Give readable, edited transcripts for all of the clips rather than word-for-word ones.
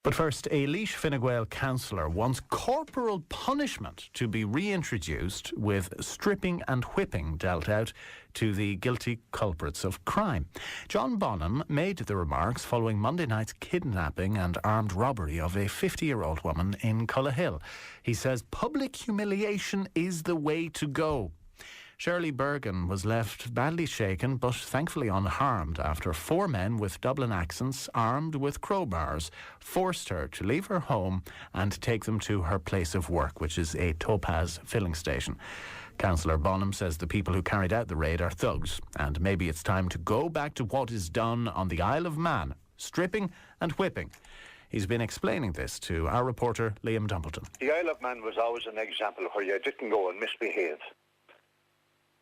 But first, a Laois Fine Gael councillor wants corporal punishment to be reintroduced, with stripping and whipping dealt out to the guilty culprits of crime. John Bonham made the remarks following Monday night's kidnapping and armed robbery of a 50-year-old woman in Cullahill. He says public humiliation is the way to go. Shirley Bergen was left badly shaken but thankfully unharmed after 4 men with Dublin accents, armed with crowbars, forced her to leave her home and take them to her place of work, which is a Topaz filling station. Councillor Bonham says the people who carried out the raid are thugs, and maybe it's time to go back to what is done on the Isle of Man, stripping and whipping. He's been explaining this to our reporter Liam Dumpleton. The Isle of Man was always an example where you didn't go and misbehave.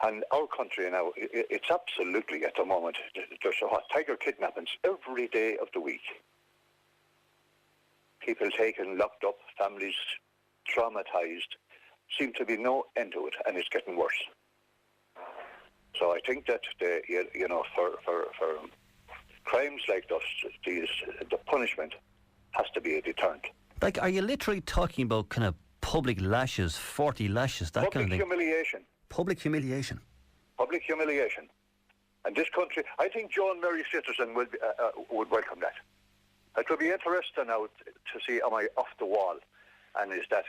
And our country now, it's absolutely, at the moment, there's tiger kidnappings every day of the week. People taken, locked up, families traumatised. Seem to be no end to it, and it's getting worse. So I think that, for crimes like this, the punishment has to be a deterrent. Like, are you literally talking about kind of public lashes, 40 lashes, that kind of thing? Humiliation. Public humiliation. Public humiliation. And this country, I think Joe and Mary Citizen would welcome that. It would be interesting now to see, am I off the wall? And is that,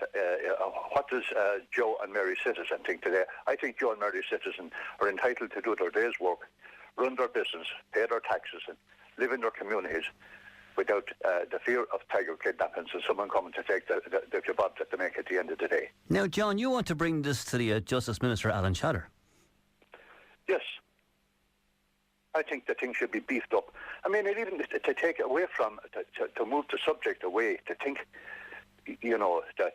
what does Joe and Mary Citizen think today? I think Joe and Mary Citizen are entitled to do their day's work, run their business, pay their taxes and live in their communities without the fear of tiger kidnappings and someone coming to take the kebab that they make at the end of the day. Now, John, you want to bring this to the Justice Minister, Alan Chatter? Yes. I think the thing should be beefed up. I mean, even to take away from, to move the subject away, to think, that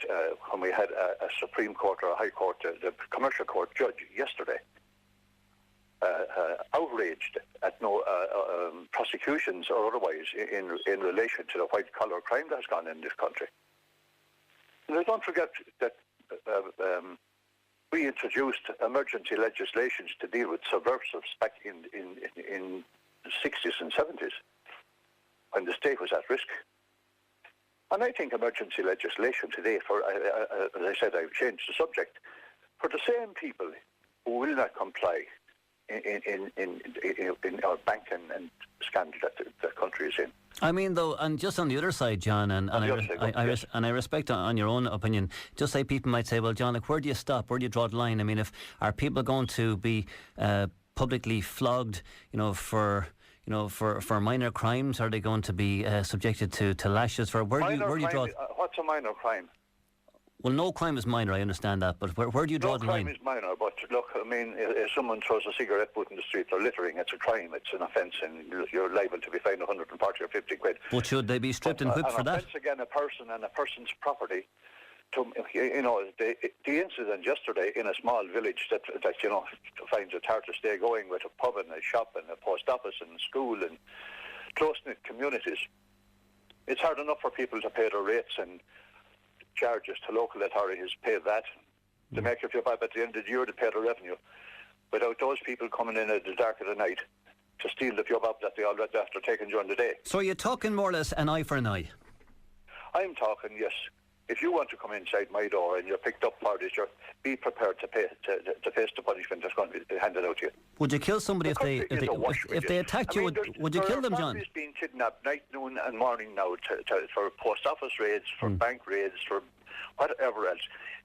when we had a Supreme Court or a High Court, the Commercial Court judge yesterday, outraged at no prosecutions or otherwise in relation to the white-collar crime that has gone in this country. And don't forget that we introduced emergency legislations to deal with subversives back in the 60s and 70s when the state was at risk. And I think emergency legislation today, as I said, I've changed the subject, for the same people who will not comply in our banking and scandal that the country is in. I mean, though, and just on the other side, John, and I respect on your own opinion, just say people might say, well, John, like, where do you stop? Where do you draw the line? I mean, are people going to be publicly flogged, for minor crimes? Are they going to be subjected to lashes? Where do you draw? What's a minor crime? Well, no crime is minor, I understand that, but where do you draw the line? No crime is minor, but look, I mean, if someone throws a cigarette butt in the street or littering, it's a crime, it's an offence, and you're liable to be fined 140 or 50 quid. But should they be stripped and whipped for that? Offence again a person and a person's property. The incident yesterday in a small village that finds it hard to stay going, with a pub and a shop and a post office and school and close-knit communities. It's hard enough for people to pay their rates and charges to local authorities, pay that. They make a few bob at the end of the year to pay the revenue. Without those people coming in at the dark of the night to steal the few bob that they already after taking during the day. So you're talking more or less an eye for an eye? I'm talking, yes. If you want to come inside my door and you're picked up for this, be prepared to face the punishment that's going to be handed out to you. Would you kill somebody if they attacked you? Would you kill them, John? Families being kidnapped night, noon and morning now for post office raids, for bank raids, for whatever else.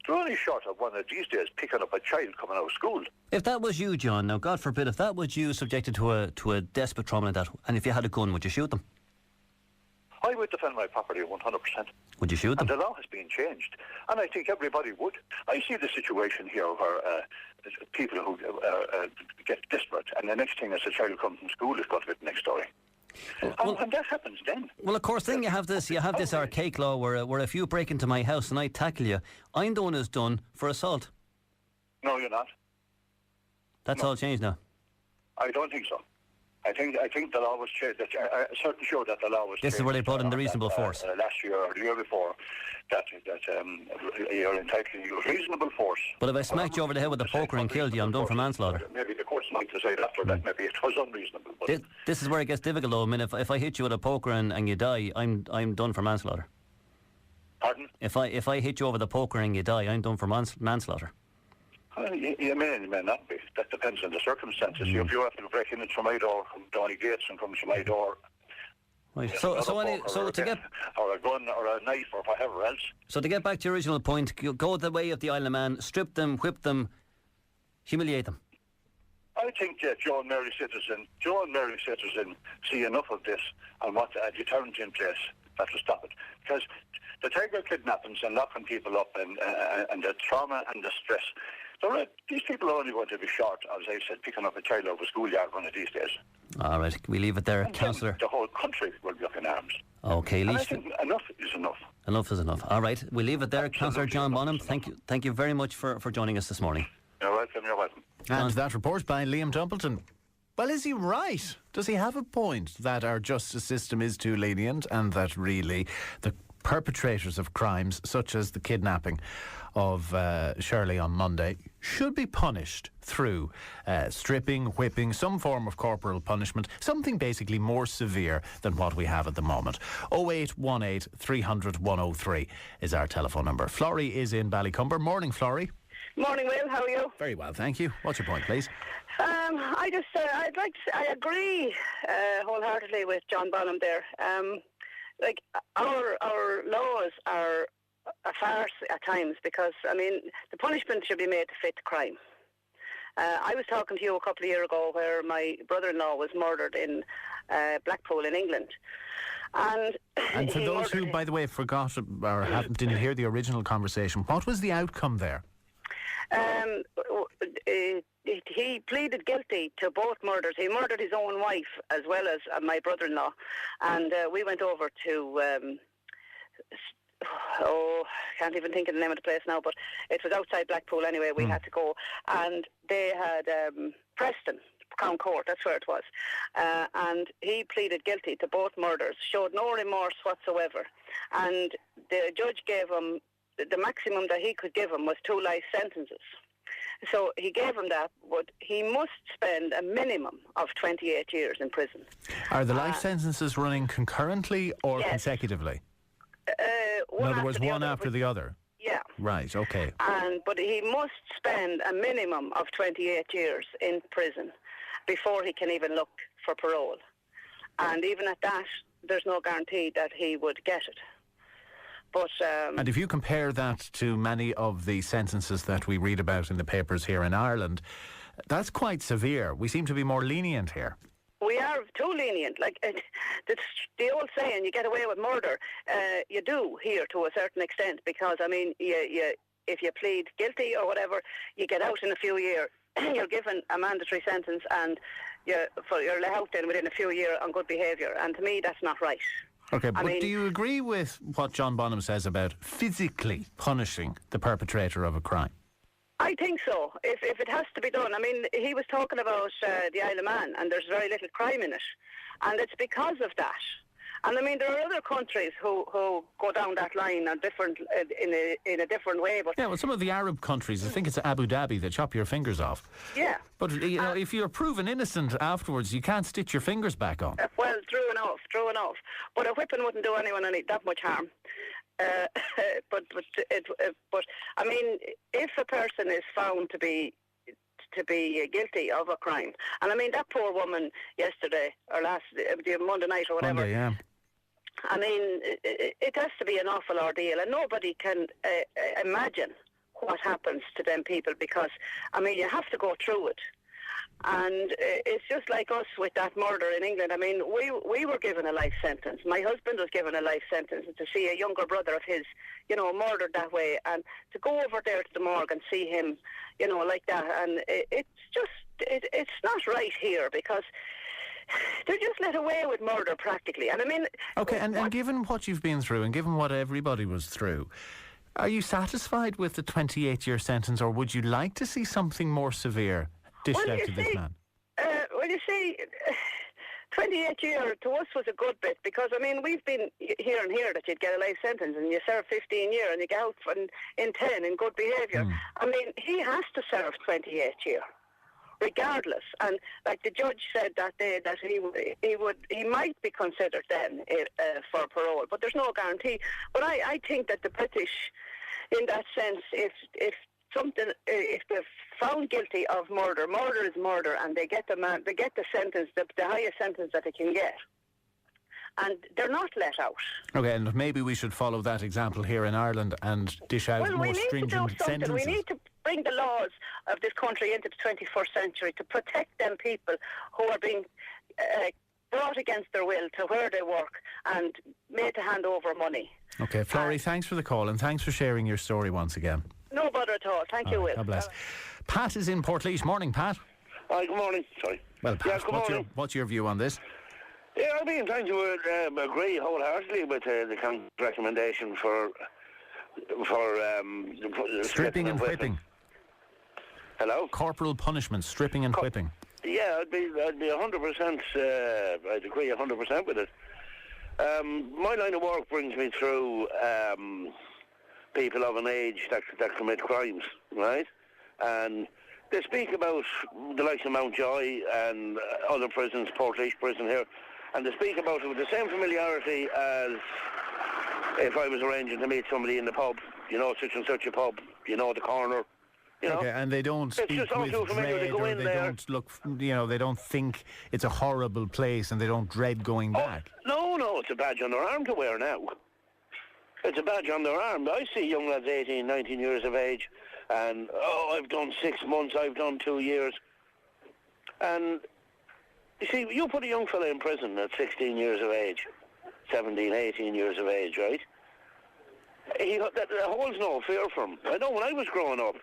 They're only short of one of these days picking up a child coming out of school. If that was you, John, now God forbid, if that was you subjected to a desperate trauma like that, and if you had a gun, would you shoot them? I would defend my property 100%. Would you shoot them? And the law has been changed. And I think everybody would. I see the situation here where people who get desperate, and the next thing as a child comes from school is going to be the next story. And that happens then. Well, of course, then you have this archaic law where if you break into my house and I tackle you, I'm the one who's done for assault. No, you're not. That's all changed now. I don't think so. I think the law was changed. I'm certain sure that the law was changed. This is where they brought in the reasonable force. Last year or the year before, that you're entitled to reasonable force. But if I smacked you over the head with a poker and killed you, I'm done for manslaughter. Maybe the courts might decide after that maybe it was unreasonable. But this is where it gets difficult, though. I mean, if I hit you with a poker and you die, I'm done for manslaughter. Pardon? If I hit you over the poker and you die, I'm done for manslaughter. You may not be. That depends on the circumstances. If you have to break in through my door, from Donny Gates, and come to my door, right. So to get or a gun or a knife or whatever else. So to get back to your original point, go the way of the Isle of Man, strip them, whip them, humiliate them. I think that Joe and Mary citizen see enough of this and want a deterrent in place that will stop it. Because the tiger kidnappings and locking people up and the trauma and the stress, these people are only going to be short, as I said, picking up a child out of a schoolyard one of these days. All right, we leave it there, councillor. The whole country will be up in arms. Okay, and I think enough is enough. Enough is enough. All right, we leave it there, Councillor John Bonham. Thank you very much for joining us this morning. You're welcome. You're welcome. And that report by Liam Templeton. Well, is he right? Does he have a point that our justice system is too lenient and that really the perpetrators of crimes such as the kidnapping of Shirley on Monday should be punished through stripping, whipping, some form of corporal punishment, something basically more severe than what we have at the moment? 0818 300 103 is our telephone number. Flurry is in Ballycumber. Morning, Flurry. Morning, Will. How are you? Very well, thank you. What's your point, please? I agree wholeheartedly with John Bonham there. Our laws are a farce at times because, I mean, the punishment should be made to fit the crime. I was talking to you a couple of years ago where my brother-in-law was murdered in Blackpool in England. And for those who, by the way, forgot or didn't hear the original conversation, what was the outcome there? He pleaded guilty to both murders. He murdered his own wife as well as my brother-in-law. And we went over to... can't even think of the name of the place now, but it was outside Blackpool anyway. We had to go, and they had Preston Crown Court, that's where it was, and he pleaded guilty to both murders, showed no remorse whatsoever, and the judge gave him the maximum that he could give him was 2 life sentences. So he gave him that, but he must spend a minimum of 28 years in prison. Are the life sentences running concurrently or yes. consecutively? In other words, one after the other? Yeah. Right, okay. But he must spend a minimum of 28 years in prison before he can even look for parole. And even at that, there's no guarantee that he would get it. But and if you compare that to many of the sentences that we read about in the papers here in Ireland, that's quite severe. We seem to be more lenient here. We are too lenient. Like the old saying, you get away with murder. You do here to a certain extent because, I mean, if you plead guilty or whatever, you get out in a few years. You're given a mandatory sentence and you're let out then within a few years on good behaviour. And to me, that's not right. Okay, but do you agree with what John Bonham says about physically punishing the perpetrator of a crime? I think so, if it has to be done. I mean, he was talking about the Isle of Man, and there's very little crime in it. And it's because of that. And I mean, there are other countries who go down that line on different, in a different way. But yeah, well, some of the Arab countries, I think it's Abu Dhabi, they chop your fingers off. Yeah. But you know, if you're proven innocent afterwards, you can't stitch your fingers back on. Well, true enough. But a whipping wouldn't do anyone that much harm. But I mean, if a person is found to be guilty of a crime, and I mean that poor woman yesterday or Monday night or whatever. Monday, yeah. I mean, it has to be an awful ordeal, and nobody can imagine what happens to them people because, I mean, you have to go through it. And it's just like us with that murder in England. I mean, we were given a life sentence. My husband was given a life sentence to see a younger brother of his, murdered that way. And to go over there to the morgue and see him, like that. And it's not right here because they're just let away with murder practically. And I mean... Okay, and given what you've been through and given what everybody was through, are you satisfied with the 28-year sentence or would you like to see something more severe dished out to this man? Well, you see, 28 years to us was a good bit because, I mean, we've been hearing here that you'd get a life sentence and you serve 15 years and you get out in 10 in good behaviour. I mean, he has to serve 28 years, regardless. And like the judge said that day, that he might be considered then for parole, but there's no guarantee. But I think that the British, in that sense, if they're found guilty of murder is murder, and they get the sentence, the highest sentence that they can get, and they're not let out. Okay, and maybe we should follow that example here in Ireland and dish out more stringent sentences. We need to bring the laws of this country into the 21st century to protect them people who are being brought against their will to where they work and made to hand over money. Okay, Flurry, thanks for the call and thanks for sharing your story once again. No bother at all. Thank you, Will. God bless. Pat is in Portlaoise. Morning, Pat. Hi, good morning. Sorry. Well, Pat, what's your view on this? Yeah, I've been trying to agree wholeheartedly with the council's recommendation for stripping and whipping. Hello? Corporal punishment, stripping and whipping. Yeah, I'd be 100%. I'd agree 100% with it. My line of work brings me through people of an age that commit crimes, right? And they speak about the likes of Mountjoy and other prisons, Portlaoise prison here, and they speak about it with the same familiarity as if I was arranging to meet somebody in the pub, such and such a pub, the corner. Okay, and they don't speak with dread, or they don't look, they don't think it's a horrible place and they don't dread going back. No, it's a badge on their arm to wear now. It's a badge on their arm. I see young lads 18, 19 years of age and, I've done 6 months, I've done 2 years. And, you see, you put a young fella in prison at 16 years of age, 17, 18 years of age, right? That holds no fear for him. I know when I was growing up,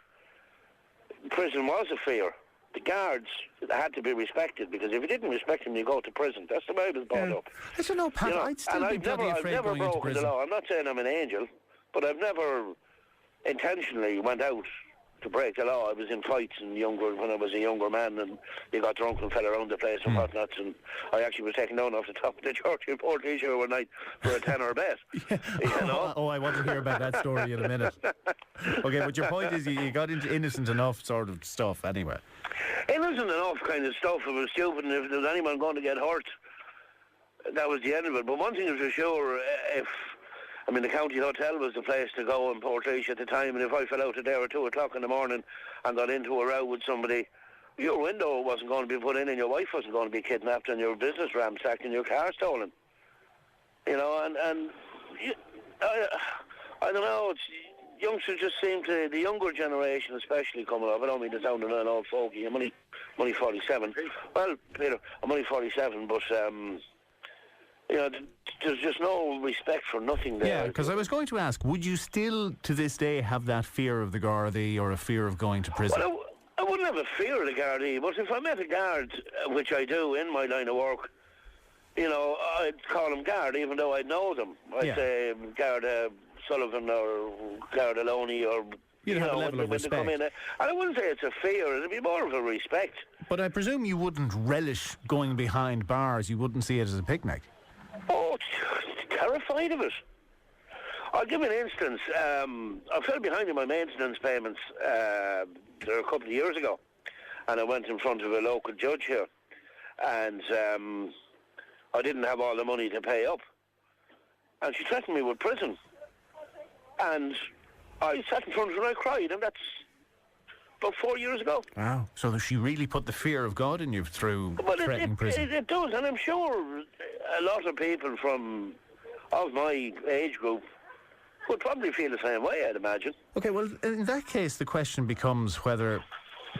prison was a fear. The guards had to be respected, because if you didn't respect them, you go to prison. That's the way it was brought up. I don't know, Pat. I'd still be bloody afraid going into prison. I've never broken the law. I'm not saying I'm an angel, but I've never intentionally went out to break the law. I was in fights when I was a younger man, and you got drunk and fell around the place and whatnot, and I actually was taken down off the top of the church in Portlaoise one night for a tenner bet. Oh, I want to hear about that story in a minute. Okay, but your point is you got into innocent enough sort of stuff anyway. Innocent enough kind of stuff. It was stupid, and if there was anyone going to get hurt, that was the end of it. But one thing is for sure, the county hotel was the place to go in Portlaoise at the time, and if I fell out of there at 2 o'clock in the morning and got into a row with somebody, your window wasn't going to be put in and your wife wasn't going to be kidnapped and your business ransacked and your car stolen. I don't know, youngsters just seem to, the younger generation especially coming up, I don't mean to sound an old fogey, I'm only 47. Well, Peter, I'm only 47, but there's just no respect for nothing there. Yeah, because I was going to ask, would you still, to this day, have that fear of the Gardaí or a fear of going to prison? Well, I wouldn't have a fear of the Gardaí, but if I met a guard, which I do in my line of work, I'd call him guard, even though I know them. I'd say Guard Sullivan or Guard Laois, or you'd have a level of respect. Come in, and I wouldn't say it's a fear, it'd be more of a respect. But I presume you wouldn't relish going behind bars, you wouldn't see it as a picnic. Oh, terrified of it. I'll give you an instance. I fell behind in my maintenance payments there a couple of years ago, and I went in front of a local judge here, and I didn't have all the money to pay up, and she threatened me with prison, and I sat in front of her and I cried, and that's about 4 years ago. Wow. So she really put the fear of God in you through threatening prison. It does, and I'm sure a lot of people of my age group would probably feel the same way, I'd imagine. Okay, well, in that case, the question becomes whether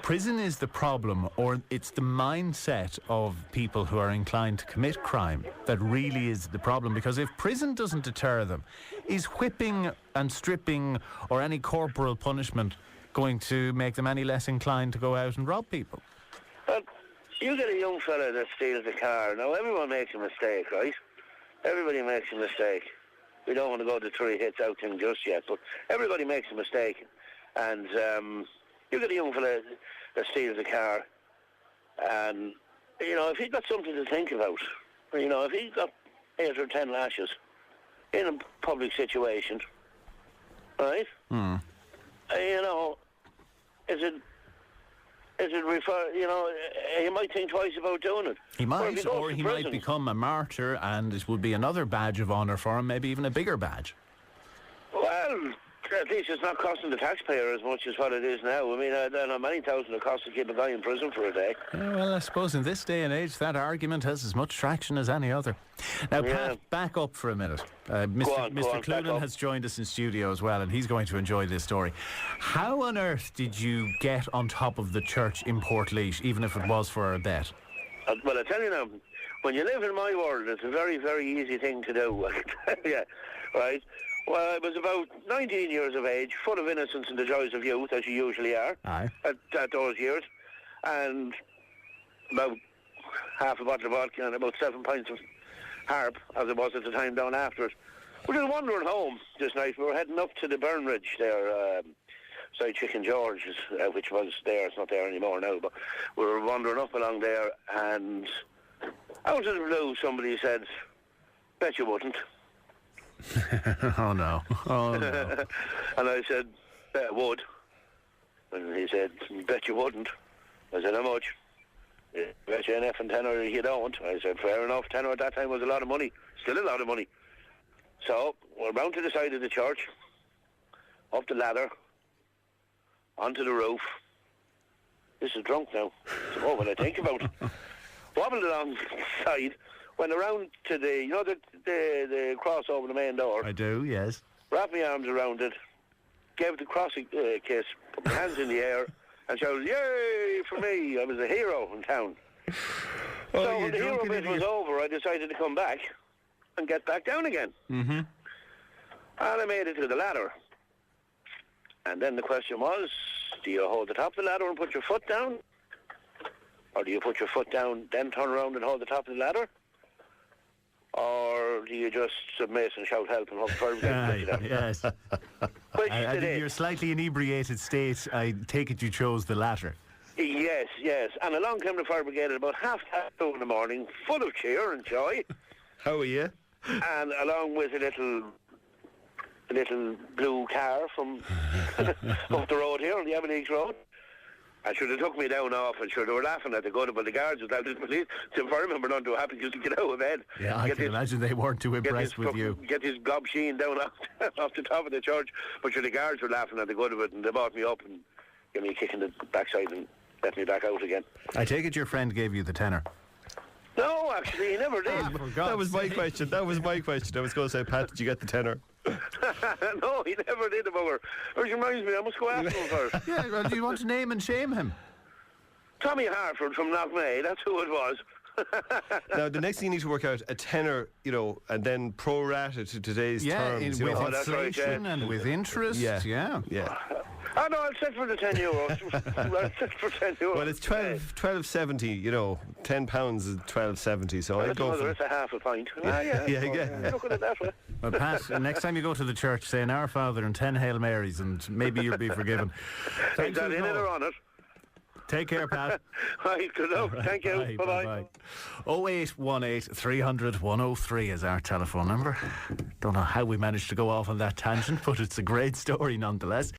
prison is the problem or it's the mindset of people who are inclined to commit crime that really is the problem. Because if prison doesn't deter them, is whipping and stripping or any corporal punishment going to make them any less inclined to go out and rob people? Well, you get a young fella that steals a car. Now, everyone makes a mistake, right? Everybody makes a mistake. We don't want to go to 3 hits out thing just yet, but everybody makes a mistake. And you get a young fella that steals a car, and if he got something to think about, if he got 8 or 10 lashes in a public situation, right? Is it refer? He might think twice about doing it. He might, or he might become a martyr, and it would be another badge of honour for him, maybe even a bigger badge. Well, at least it's not costing the taxpayer as much as what it is now. I mean, I don't know many thousand it costs to keep a guy in prison for a day. Yeah, well, I suppose in this day and age, that argument has as much traction as any other. Now, Pat, back up for a minute. Mr. Cloonan has joined us in studio as well, and he's going to enjoy this story. How on earth did you get on top of the church in Portlaoise, even if it was for a bet? Well, I tell you now, when you live in my world, it's a very, very easy thing to do. Yeah, right? Well, I was about 19 years of age, full of innocence and the joys of youth, as you usually are at those years, and about half a bottle of vodka and about 7 pints of harp, as it was at the time down after it. We were wandering home this night. We were heading up to the Burnridge there, beside Chicken George's, which was there. It's not there anymore now, but we were wandering up along there, and out of the blue, somebody said, "Bet you wouldn't." Oh no. And I said, "Bet I would." And he said, "Bet you wouldn't." I said, "How much?" "Bet you an effing tenner you don't." I said, "Fair enough. Tenner at that time was a lot of money. Still a lot of money." So we're round to the side of the church, up the ladder, onto the roof. This is drunk now. So what I think about it. Wobbled along the side. Went around to the cross over the main door. I do, yes. Wrapped my arms around it, gave it the cross kiss, put my hands in the air, and shouted, "Yay for me! I was a hero in town." So when the hero bit was over, I decided to come back and get back down again. Mm-hmm. And I made it to the ladder. And then the question was, do you hold the top of the ladder and put your foot down? Or do you put your foot down, then turn around and hold the top of the ladder? Or do you just submit and shout help and hope for everything? Yes. I think your slightly inebriated state, I take it you chose the latter. Yes. And along came the fire brigade at about 2:30 in the morning, full of cheer and joy. How are you? And along with a little blue car from up the road here on the Eboniques Road. And sure, they took me down off, and sure, they were laughing at the gun, but the guards was out of the police. The firemen were not too happy just to get out of bed. Yeah, I can imagine they weren't too impressed with you. Get this gob sheen down off the top of the church. But sure, the guards were laughing at the good of it, and they brought me up and gave me a kick in the backside and let me back out again. I take it your friend gave you the tenner. No, actually, he never did. That was my question. I was going to say, Pat, did you get the tenner? No, he never did, about which reminds me, I must go after him first. Yeah, well, do you want to name and shame him? Tommy Harford from Knockmay, that's who it was. Now, the next thing you need to work out a tenner, and then prorate it to today's terms. With inflation and with interest. Yeah. Oh, no, I'll set for the €10. I'll set for €10. Well, it's 12.70, £10 is 12.70, so I'd go for... It's a half a pint. Look at it that way. Well, Pat, next time you go to the church, say an Our Father and 10 Hail Marys, and maybe you'll be forgiven. Is that in it or on it? Take care, Pat. Right, good luck. Thank you. Bye-bye. 0818 300 103 is our telephone number. Don't know how we managed to go off on that tangent, but it's a great story nonetheless.